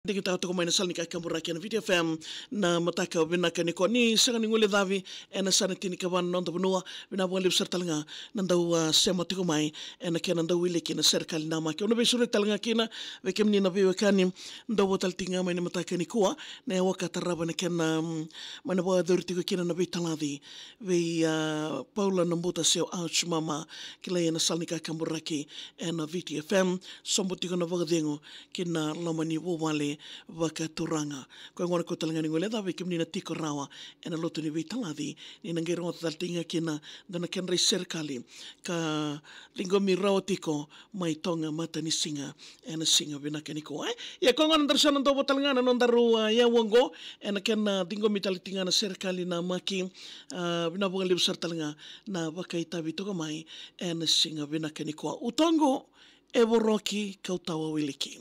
Diki tau toko mai na salni kai kamburaki na video FM na mataka binaka ni ko ni sanga ni ngule davi ena sana tini ka wan non tabunua bina buan lip sertalanga nandau sema tiko mai ena ke nandau wile kina serkali nama ke ono besure talanga kina vekem ni na viwe kani ndau botal tinga mai na mataka ni kuwa na ya waka taraba na kena mana boa dhuri tiko kina na vitaladi vi Paula Nambuta seo ouch mama kila ena salni kai kamburaki ena video FM sombo tiko na vagadengo kina lomani wawale wakaturanga. Ko ngona ko talanga ni ngole dawe kim ni na tiko rawa ena lotu ni vitaladi ni nangero ngota taltinga kina dana kenrei serkali ka lingomi rawa tiko mai tonga mata ni singa ena singa binaka ni ko ya ko ngona darsana ndo botalanga na nondaru ya wongo ena ken dingomi taltinga na serkali na maki bina bunga libsar talanga na wakaita bitoga mai ena singa binaka ni ko utongo eboroki kautawa wiliki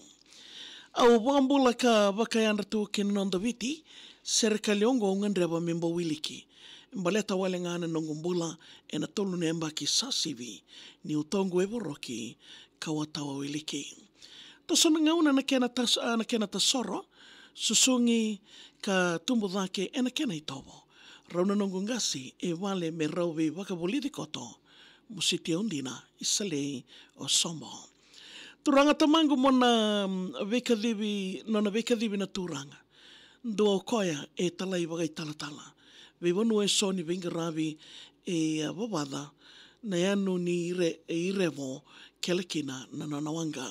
au wambula ka wakayanda tu kinonda viti serikali ongo ngandreba mimbo wiliki mbaleta wale ngana nongumbula ena tolu nemba ki sasivi ni utongo eboroki kawatawa wiliki tosona ngauna na kena tasoro susungi ka tumbu dhake ena kena itobo rauna nongungasi e wale me rauvi waka politikoto musiti undina isalei o sombo turanga tamangu mona nona vekadivi na turanga. Ndo koya e talai wagai talatala. Vevonu e soni vingaravi e wawada na yanu ni irevo kelekina na nanawanga.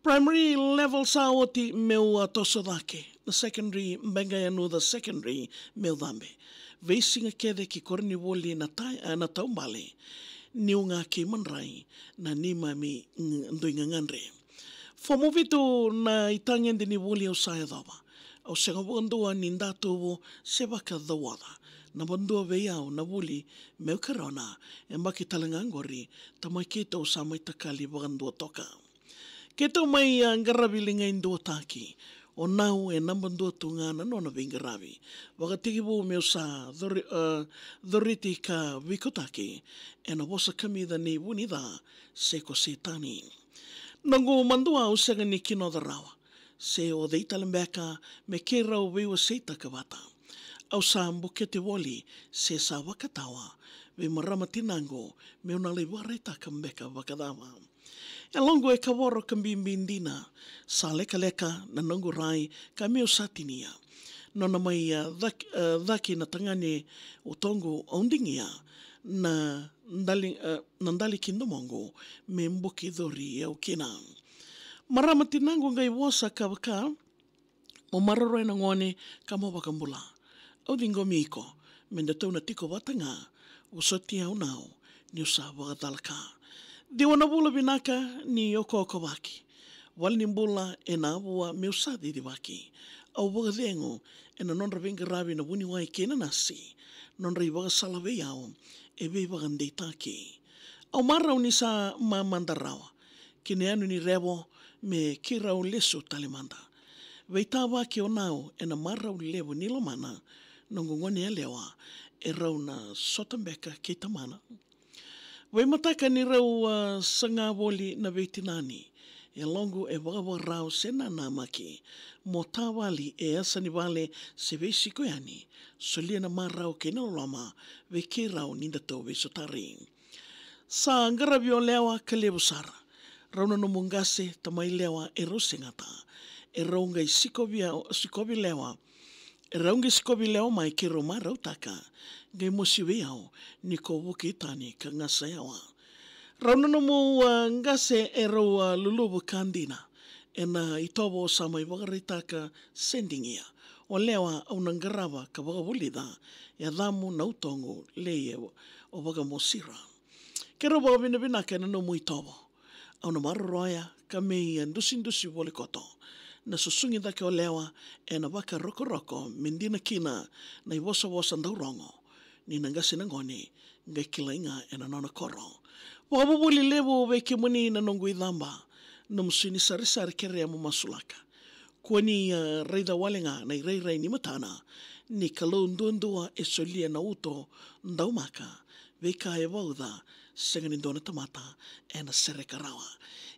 Primary level saoti meu tosodake. The secondary mbenga yanu the secondary meu dambe. Veisinga kede ki korni woli na taumbale. Niunga ki manrai na nima mi ndoinga ngandre. Fomo vitu na itangende ni wuli au saya dawa. Au senga wandua ni ndatu sebaka dawada. Na wandua veiau na wuli meu karona. Embaki talangangori tamai keto samai takali wagandua toka. Keto mai ngarabi linga indua taki. O nau e nambandua tungana nona vingaravi. Wakatiki bu meu sa dhoriti ka vikotaki. E na wasa kamida ni wunida seko setani. Nangu mandua usanga ni kino rawa. Se o deitalembeka me ke rau viwa seita kawata. Au sa mbukete woli se sa wakatawa. Vi marama tinango me unali wareta kambeka wakadawa. E longo e kaworo kambimbindina sa leka na nangu rai ka meo satinia. Nona mai dhaki na tangane utongo ondingia na ndali kindomongo me mbuki dhori au kina. Marama tinango ngai wosa kawaka o mararoi na ngone ka mawakambula. Au dingo miko menda tau na tiko watanga usoti au nao ni usa wakatalaka. Diwana bula binaka ni oko waki. Wali ni mbula e na abua me usadi di waki. Au wakadengo e na nonra venga rabi na wuni wai kena nasi. Nonra i waka salawe au e wei wakandei taki. Au marau ni sa mamandarawa. Kine anu ni rewo me kirau lesu talimanda. Wei ta waki o nao e na marau lewo nilomana nongongone e lewa e rau na sotambeka ke tamana. Wai mataka ni rau sanga woli na veitinani. E longo e wakawarau sena namaki. Mo tawali e asani wale se veisiko yani. Solia na marau ke nalolama ve ke rau nindato veisotari. Sa ngarabi o lewa ka lebusara. Rauna no mungase tamai lewa e rosengata. E raunga i sikobi lewa. E raunga sikobi lewa mai ke roma rautaka. Ngai mosiwe au ni ko wuki itani ka ngasa yawa. Rauna no mo ngase e rau lulubu kandina. E na itobo samai wakaritaka sendingia. O lewa au nangarava ka wakawulida. E dhamu na utongo leye o wakamosira. Kero wakabina ka na no mo itobo. Au na mararoya ka mei ndusi wole koto. Na susungi dake o lewa e na waka roko mindina kina na iwosa ndaurongo. Ni nangasi nangone ngai kilainga e na nona koro. Wakabubuli lewo weke muni na nongu idhamba na musuni sarisari kerea mo masulaka. Kwani reida walenga na ireirai ni matana ni kalau ndundua e solia na uto ndaumaka weka e wauda senganin dona tamata ena serekarawa.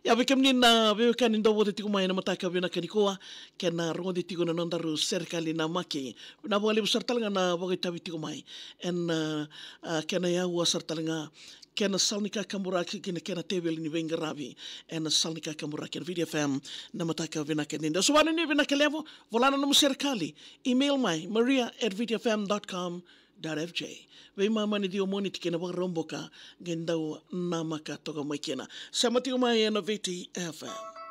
Ya be kamni na be kan indo wote tiku mai na mataka be na kanikoa kena rongo de tiku na nondaru serikali na maki na bole sartalanga na boge tabi tiku mai en kena ya wa sartalanga kena salnika kamuraki kena tebel ni venga ravi en salnika kamuraki video fam na mataka be na keninda so wana ni be na kelevo volana no serikali email mai maria@videofam.com.fj Vei mama ni dio moni tikena wa romboka gendau namaka toka mai kena. Sama tiku mai na VTFM.